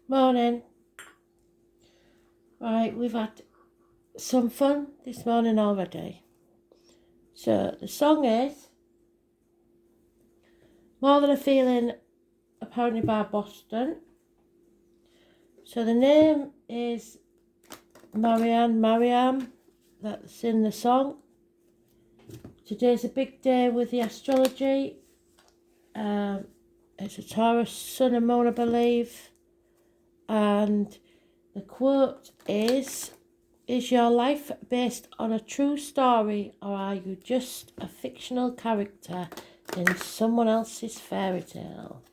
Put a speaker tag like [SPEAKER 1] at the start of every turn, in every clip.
[SPEAKER 1] Morning. Right, we've had some fun this morning already. So the song is More Than a Feeling, apparently by Boston. So the name is Mariam, that's in the song. Today's a big day with the astrology. It's a Taurus sun and moon, I believe. And the quote is your life based on a true story, or are you just a fictional character in someone else's fairy tale?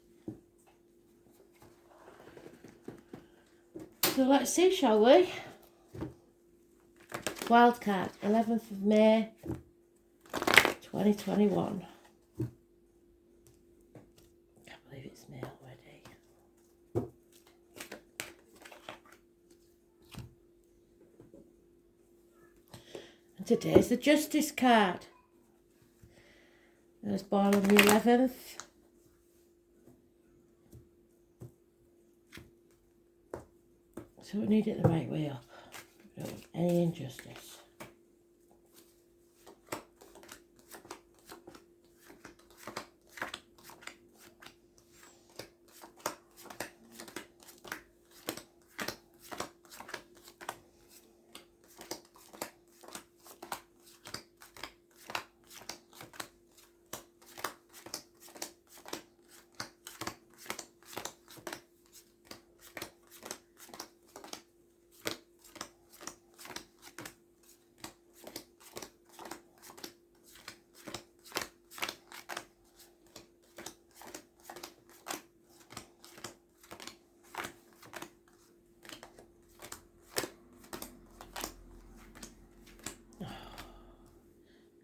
[SPEAKER 1] So let's see, shall we? Wildcard, 11th of May, 2021. Can't believe it's May already. And today's the Justice card. I was born on the 11th. So we need it the right way up. We don't want any injustice.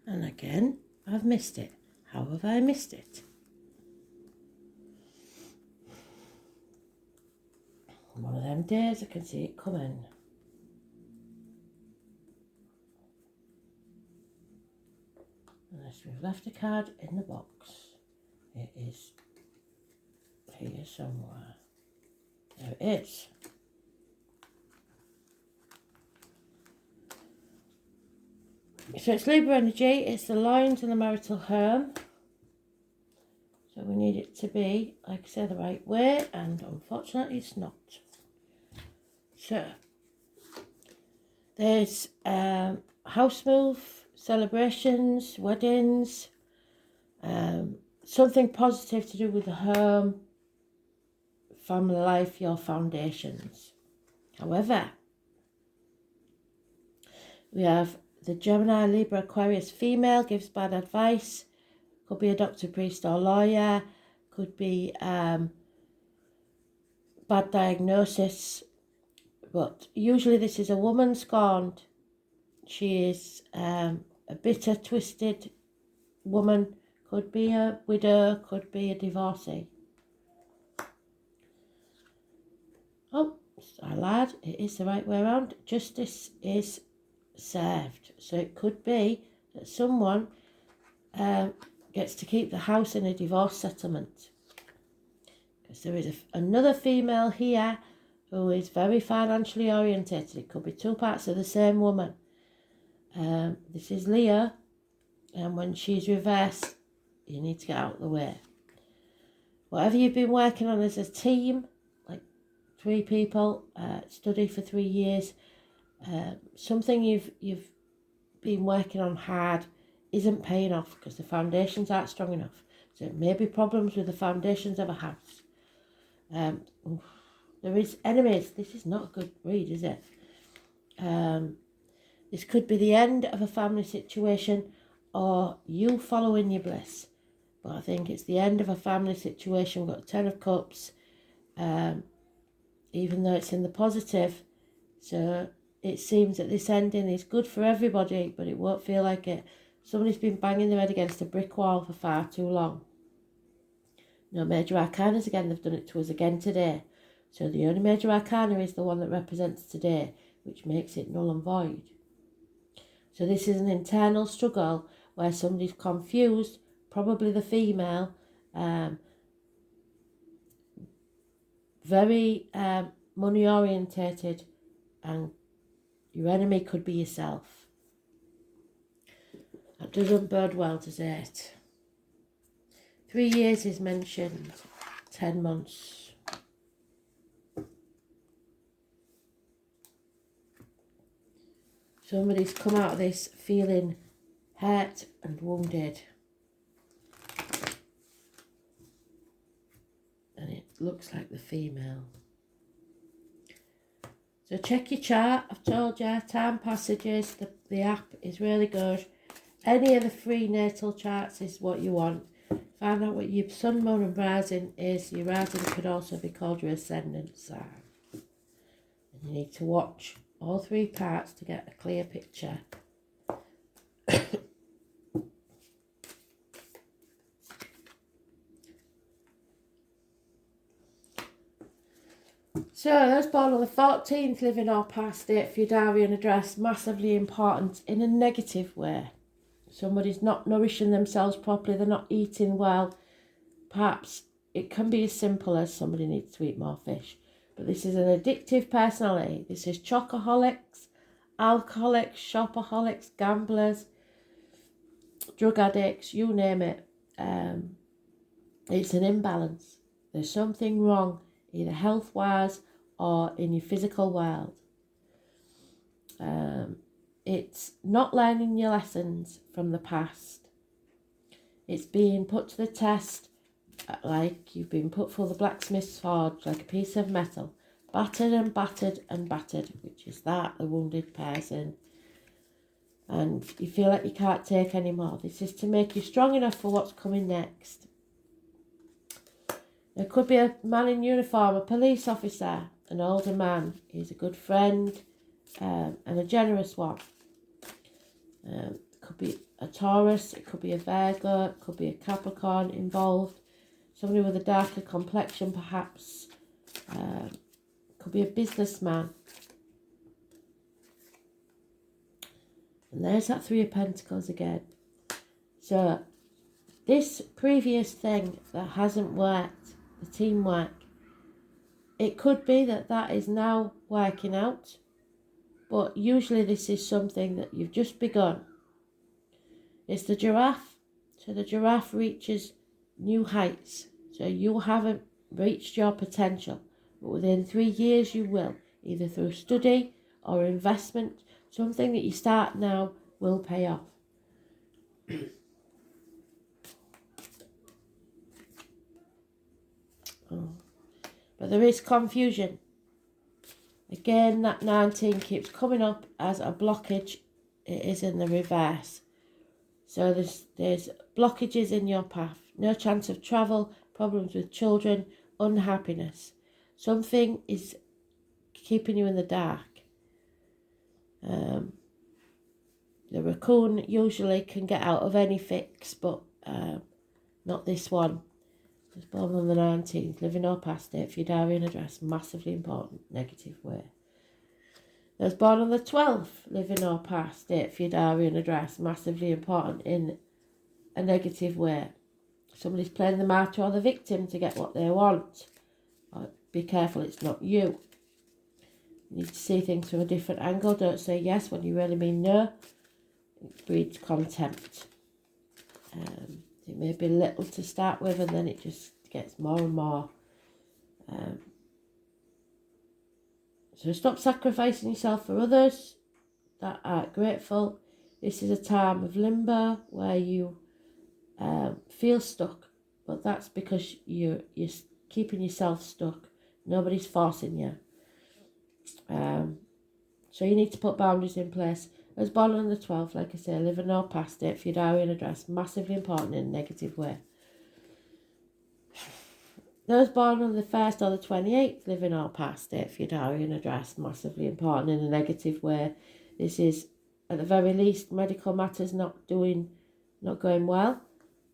[SPEAKER 1] And again, I've missed it. How have I missed it? One of them days I can see it coming. Unless we've left a card in the box. It is here somewhere. There it is. So it's Libra energy, it's the lines and the marital home. So we need it to be, like I said, the right way, and unfortunately it's not. So there's house move, celebrations, weddings, something positive to do with the home, family life, your foundations. However, we have the Gemini, Libra, Aquarius female gives bad advice. Could be a doctor, priest or lawyer. Could be bad diagnosis. But usually this is a woman scorned. She is a bitter, twisted woman. Could be a widow, could be a divorcee. Oh, I lied. It is the right way around. Justice is served. So it could be that someone gets to keep the house in a divorce settlement. Because there is another female here who is very financially orientated. It could be two parts of the same woman. This is Leah, and when she's reversed, you need to get out of the way. Whatever you've been working on as a team, like 3 people, study for 3 years, something you've been working on hard isn't paying off because the foundations aren't strong enough. So it may be problems with the foundations of a house. There is enemies. This is not a good read, is it? This could be the end of a family situation or you following your bliss. But I think it's the end of a family situation. We've got 10 of Cups, even though it's in the positive. So it seems that this ending is good for everybody, but it won't feel like it. Somebody's been banging their head against a brick wall for far too long. No major arcanas again. They've done it to us again today. So the only major arcana is the one that represents today, which makes it null and void. So this is an internal struggle where somebody's confused, probably the female, very money orientated, and your enemy could be yourself. That doesn't bode well, does it? 3 years is mentioned, 10 months. Somebody's come out of this feeling hurt and wounded. And it looks like the female. So check your chart. I've told you, Time Passages, the app is really good. Any of the free natal charts is what you want. Find out what your sun, moon and rising is. Your rising could also be called your ascendant sign. And you need to watch all 3 parts to get a clear picture. So those born on the 14th, living or past it, for your diary and address, massively important in a negative way. Somebody's not nourishing themselves properly, they're not eating well. Perhaps it can be as simple as somebody needs to eat more fish. But this is an addictive personality. This is chocoholics, alcoholics, shopaholics, gamblers, drug addicts, you name it. It's an imbalance. There's something wrong, either health-wise or in your physical world. It's not learning your lessons from the past. It's being put to the test like you've been put through the blacksmith's forge, like a piece of metal, battered and battered and battered, which is that, the wounded person. And you feel like you can't take any more. This is to make you strong enough for what's coming next. There could be a man in uniform, a police officer, an older man. He's a good friend and a generous one. It could be a Taurus, it could be a Virgo, it could be a Capricorn involved. Somebody with a darker complexion perhaps. Could be a businessman. And there's that 3 of Pentacles again. So this previous thing that hasn't worked, the teamwork, it could be that is now working out, but usually this is something that you've just begun. It's the giraffe, so the giraffe reaches new heights, so you haven't reached your potential, but within 3 years you will, either through study or investment. Something that you start now will pay off. But there is confusion. Again, that 19 keeps coming up as a blockage. It is in the reverse. So there's blockages in your path. No chance of travel, problems with children, unhappiness. Something is keeping you in the dark. The raccoon usually can get out of any fix, but not this one. It's born on the 19th, living or past it, for your diary and address, massively important, negative way. Those born on the 12th, living or past it, for your diary and address, massively important in a negative way. Somebody's playing the martyr or the victim to get what they want. Be careful, it's not you. You need to see things from a different angle. Don't say yes when you really mean no. It breeds contempt. It may be little to start with, and then it just gets more and more. So stop sacrificing yourself for others that aren't grateful. This is a time of limbo where you feel stuck, but that's because you're keeping yourself stuck. Nobody's forcing you. So you need to put boundaries in place. As born on the 12th, like I say, living or past it, for your diary and address, massively important in a negative way. Those born on the 1st or the 28th, living or past it, for your diary and address, massively important in a negative way. This is, at the very least, medical matters not going well.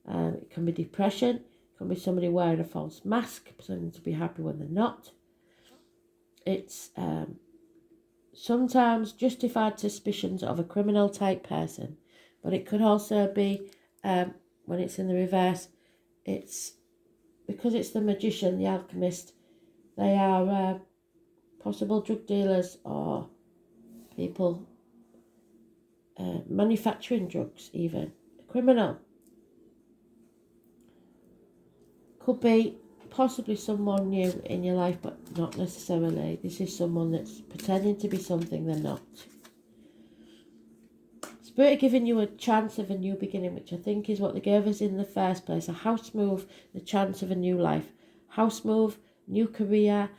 [SPEAKER 1] It can be depression. It can be somebody wearing a false mask, pretending to be happy when they're not. It's sometimes justified suspicions of a criminal type person, but it could also be, when it's in the reverse, it's because it's the magician, the alchemist, they are possible drug dealers or people manufacturing drugs, even a criminal. Could be possibly someone new in your life, but not necessarily. This is someone that's pretending to be something they're not. Spirit are giving you a chance of a new beginning, which I think is what they gave us in the first place. A house move, the chance of a new life. House move, new career,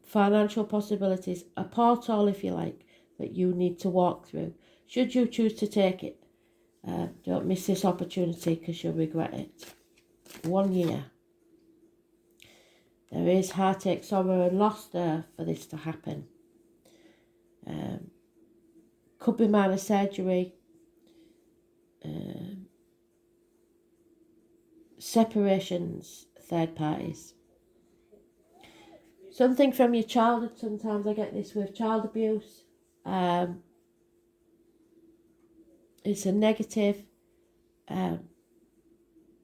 [SPEAKER 1] financial possibilities, a portal, if you like, that you need to walk through. Should you choose to take it, don't miss this opportunity because you'll regret it. 1 year. There is heartache, sorrow and loss there for this to happen. Could be minor surgery, separations, third parties. Something from your childhood, sometimes I get this with child abuse. It's a negative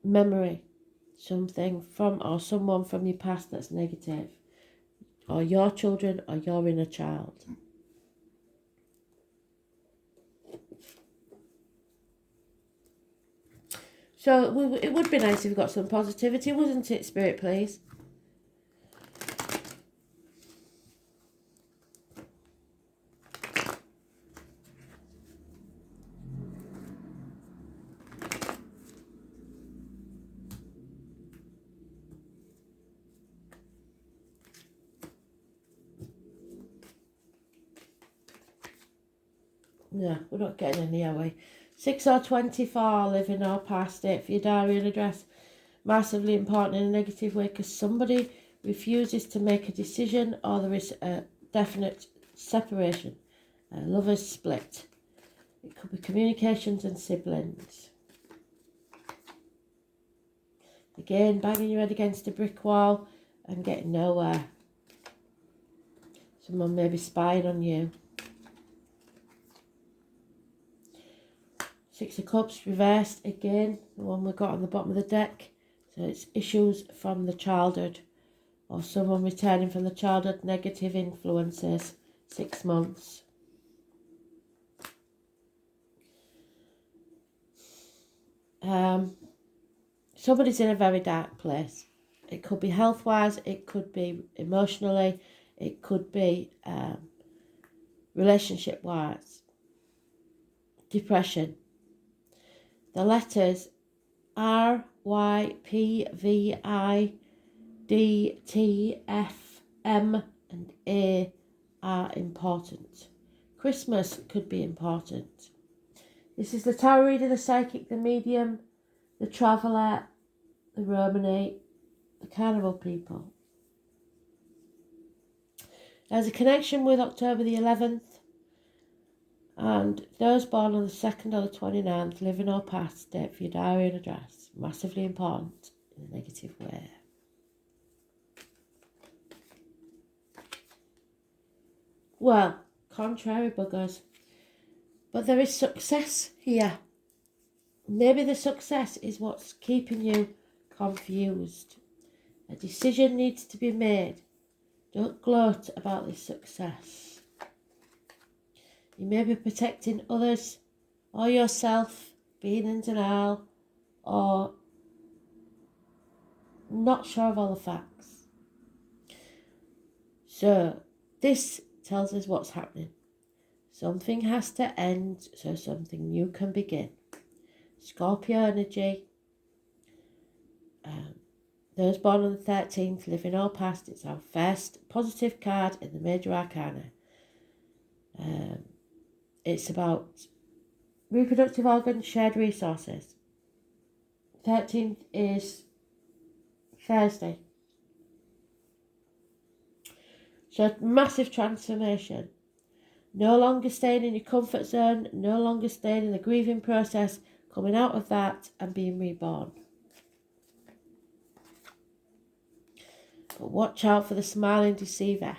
[SPEAKER 1] memory, something from or someone from your past that's negative, or your children or your inner child. So it would be nice if we got some positivity, wouldn't it, Spirit, please? No, we're not getting any, are we? 6 or 24, living or past it for your diary and address. Massively important in a negative way because somebody refuses to make a decision or there is a definite separation. A lover's split. It could be communications and siblings. Again, banging your head against a brick wall and getting nowhere. Someone may be spying on you. 6 of Cups reversed again, the one we got on the bottom of the deck. So it's issues from the childhood or someone returning from the childhood, negative influences, 6 months. Somebody's in a very dark place. It could be health-wise, it could be emotionally, it could be relationship-wise. Depression. The letters R, Y, P, V, I, D, T, F, M and A are important. Christmas could be important. This is the tarot reader, the psychic, the medium, the traveller, the Romany, the carnival people. There's a connection with October the 11th and those born on the 2nd or the 29th, living or past, date for your diary and address. Massively important in a negative way. Well, contrary buggers. But there is success here. Maybe the success is what's keeping you confused. A decision needs to be made. Don't gloat about this success. You may be protecting others or yourself, being in denial, or not sure of all the facts. So, this tells us what's happening. Something has to end so something new can begin. Scorpio energy. Those born on the 13th, living or past, it's our first positive card in the Major Arcana. It's about reproductive organs, shared resources. 13th is Thursday. So massive transformation. No longer staying in your comfort zone, no longer staying in the grieving process, coming out of that and being reborn. But watch out for the smiling deceiver.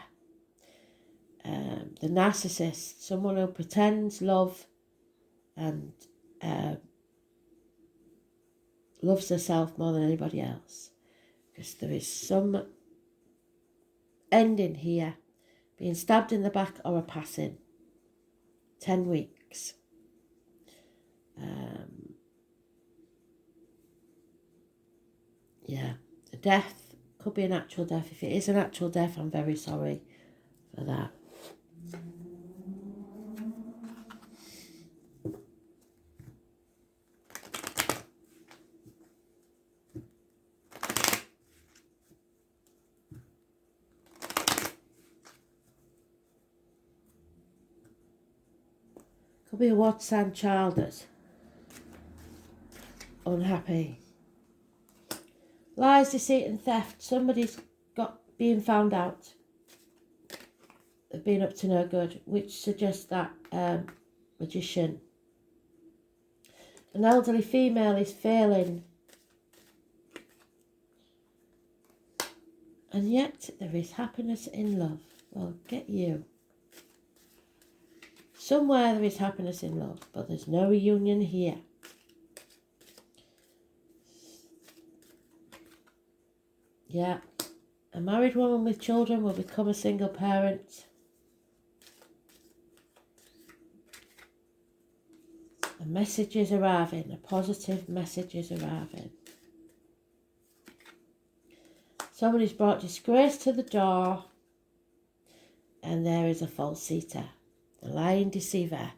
[SPEAKER 1] The narcissist, someone who pretends love and loves herself more than anybody else. Because there is some ending here being stabbed in the back or a passing. 10 weeks. Yeah, a death could be an actual death. If it is an actual death, I'm very sorry for that. Could be a water-sign child that's unhappy. Lies, deceit and theft. Somebody's being found out. They've been up to no good, which suggests that magician. An elderly female is failing. And yet there is happiness in love. Well, get you. Somewhere there is happiness in love, but there's no reunion here. Yeah. A married woman with children will become a single parent. A message is arriving. A positive message is arriving. Somebody's brought disgrace to the door. And there is a false eater. The lying deceiver.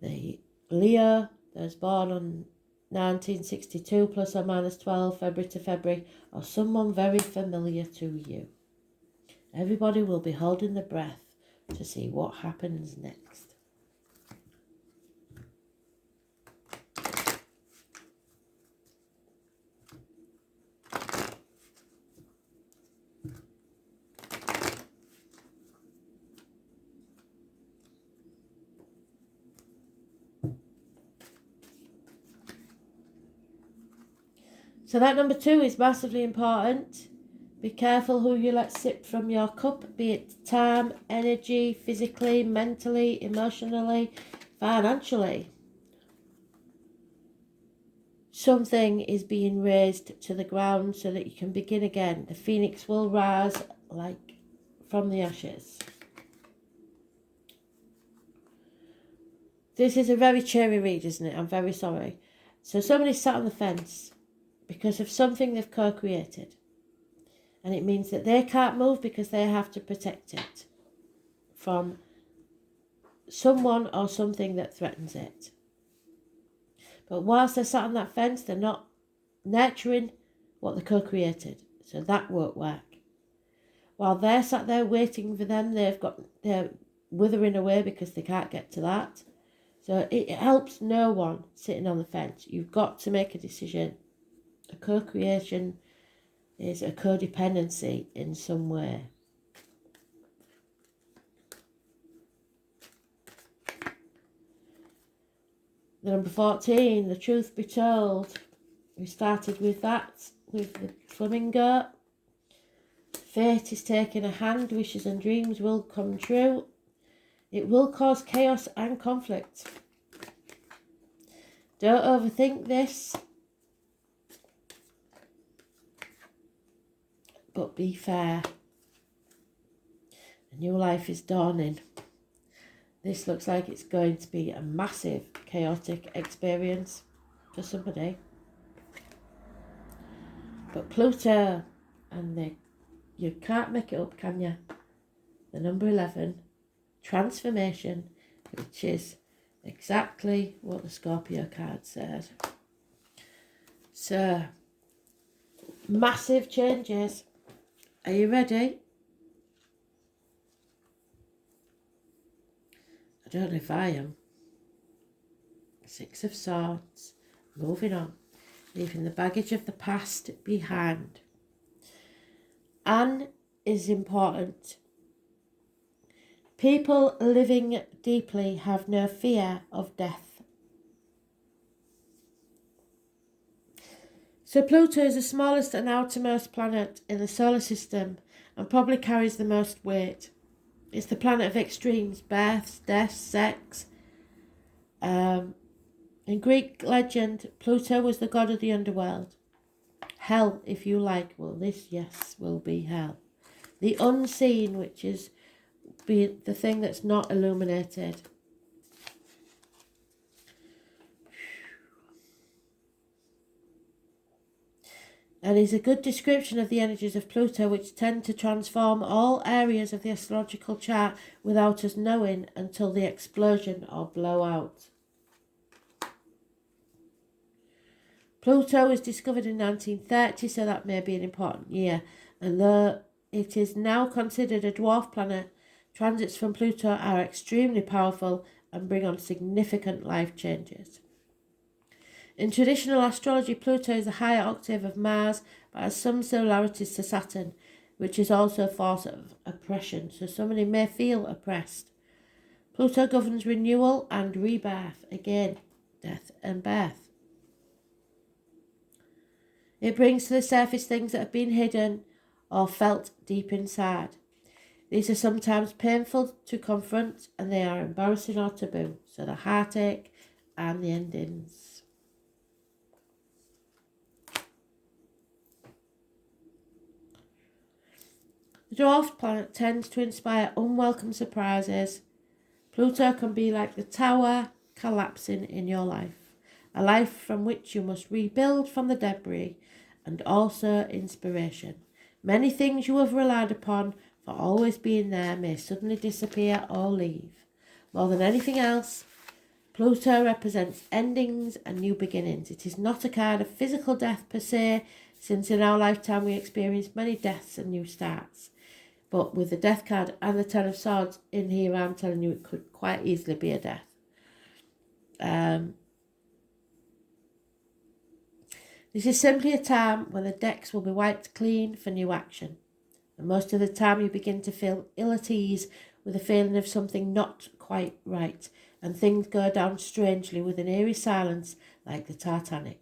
[SPEAKER 1] The Leo that was born on 1962 plus or minus 12 February to February, or someone very familiar to you. Everybody will be holding their breath to see what happens next. So that number 2 is massively important. Be careful who you let sip from your cup, be it time, energy, physically, mentally, emotionally, financially. Something is being raised to the ground so that you can begin again. The phoenix will rise like from the ashes. This is a very cheery read, isn't it? I'm very sorry. So somebody sat on the fence because of something they've co-created. And it means that they can't move because they have to protect it from someone or something that threatens it. But whilst they're sat on that fence, they're not nurturing what they co-created. So that won't work. While they're sat there waiting for them, they're withering away because they can't get to that. So it helps no one sitting on the fence. You've got to make a decision. A co-creation is a codependency in some way. The number 14, the truth be told. We started with that, with the flamingo. Fate is taking a hand, wishes and dreams will come true. It will cause chaos and conflict. Don't overthink this. But be fair. A new life is dawning. This looks like it's going to be a massive chaotic experience for somebody. But Pluto, and you can't make it up, can you? The number 11, transformation, which is exactly what the Scorpio card said. So, massive changes. Are you ready? I don't know if I am. 6 of Swords. Moving on. Leaving the baggage of the past behind. Anne is important. People living deeply have no fear of death. So Pluto is the smallest and outermost planet in the solar system and probably carries the most weight. It's the planet of extremes, births, deaths, sex. In Greek legend, Pluto was the god of the underworld. Hell, if you like. Well, this, yes, will be hell. The unseen, which is be the thing that's not illuminated. And is a good description of the energies of Pluto, which tend to transform all areas of the astrological chart without us knowing until the explosion or blowout. Pluto was discovered in 1930, so that may be an important year. And though it is now considered a dwarf planet, transits from Pluto are extremely powerful and bring on significant life changes. In traditional astrology, Pluto is a higher octave of Mars, but has some similarities to Saturn, which is also a force of oppression, so somebody may feel oppressed. Pluto governs renewal and rebirth, again, death and birth. It brings to the surface things that have been hidden or felt deep inside. These are sometimes painful to confront, and they are embarrassing or taboo, so the heartache and the endings. The dwarf planet tends to inspire unwelcome surprises. Pluto can be like the tower collapsing in your life, a life from which you must rebuild from the debris, and also inspiration. Many things you have relied upon for always being there may suddenly disappear or leave. More than anything else, Pluto represents endings and new beginnings. It is not a card of physical death per se, since in our lifetime we experience many deaths and new starts. But with the death card and the Ten of Swords in here, I'm telling you, it could quite easily be a death. This is simply a time when the decks will be wiped clean for new action. And most of the time you begin to feel ill at ease with a feeling of something not quite right, and things go down strangely with an eerie silence like the Titanic.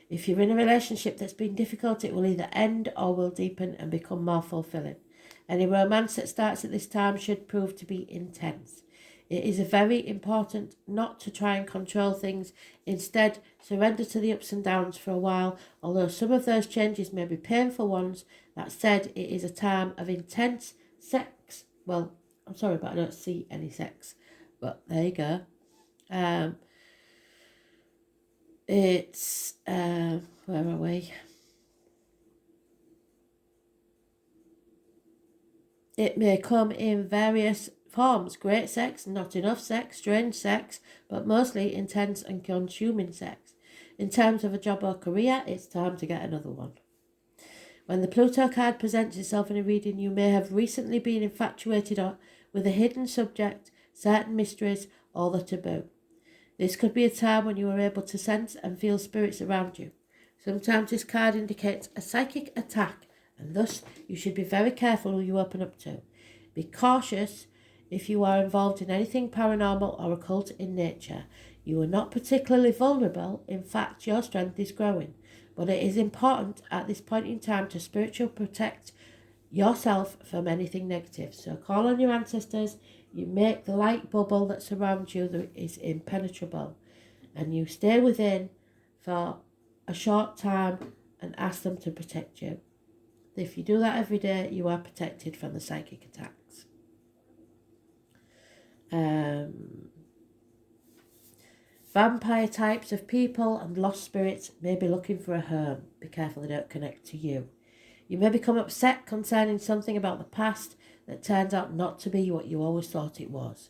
[SPEAKER 1] If you're in a relationship that's been difficult, it will either end or will deepen and become more fulfilling. Any romance that starts at this time should prove to be intense. It is very important not to try and control things. Instead, surrender to the ups and downs for a while. Although some of those changes may be painful ones, that said, it is a time of intense sex. Well, I'm sorry, but I don't see any sex. But there you go. It's, where are we? It may come in various forms: great sex, not enough sex, strange sex, but mostly intense and consuming sex. In terms of a job or career, it's time to get another one. When the Pluto card presents itself in a reading, you may have recently been infatuated with a hidden subject, certain mysteries, or the taboo. This could be a time when you are able to sense and feel spirits around you. Sometimes this card indicates a psychic attack, and thus you should be very careful who you open up to. Be cautious if you are involved in anything paranormal or occult in nature. You are not particularly vulnerable. In fact, your strength is growing. But it is important at this point in time to spiritually protect yourself from anything negative. So call on your ancestors. You make the light bubble that surrounds you that is impenetrable, and you stay within for a short time and ask them to protect you. If you do that every day, you are protected from the psychic attacks. Vampire types of people and lost spirits may be looking for a home. Be careful they don't connect to you. You may become upset concerning something about the past that turns out not to be what you always thought it was.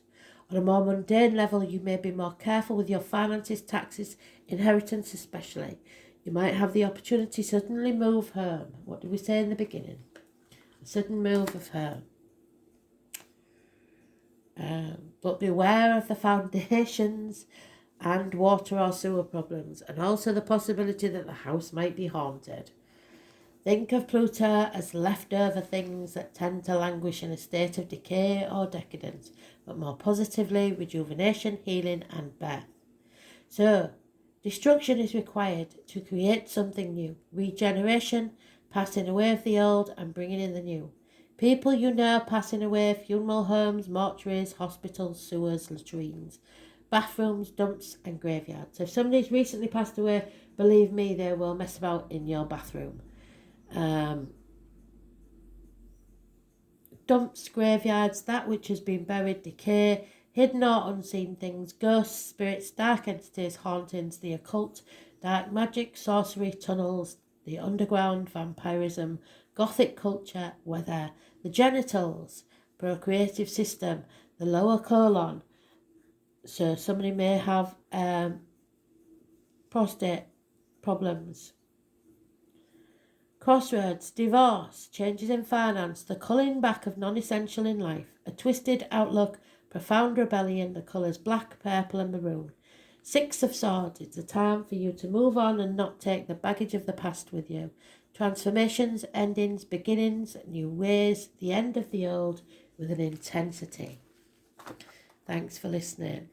[SPEAKER 1] On a more mundane level, you may be more careful with your finances, taxes, inheritance especially. You might have the opportunity to suddenly move home. What did we say in the beginning? A sudden move of home. But beware of the foundations and water or sewer problems, and also the possibility that the house might be haunted. Think of Pluto as leftover things that tend to languish in a state of decay or decadence, but more positively, rejuvenation, healing, and birth. So, destruction is required to create something new. Regeneration, passing away of the old and bringing in the new. People you know passing away, funeral homes, mortuaries, hospitals, sewers, latrines, bathrooms, dumps, and graveyards. So if somebody's recently passed away, believe me, they will mess about in your bathroom. dumps, graveyards, that which has been buried, decay, hidden or unseen things, ghosts, spirits, dark entities, hauntings, the occult, dark magic, sorcery, tunnels, the underground, vampirism, gothic culture, weather, the genitals, procreative system, the lower colon. So somebody may have prostate problems. Crossroads, divorce, changes in finance, the culling back of non-essential in life, a twisted outlook, profound rebellion, the colours black, purple and maroon. Six of Swords, it's a time for you to move on and not take the baggage of the past with you. Transformations, endings, beginnings, new ways, the end of the old with an intensity. Thanks for listening.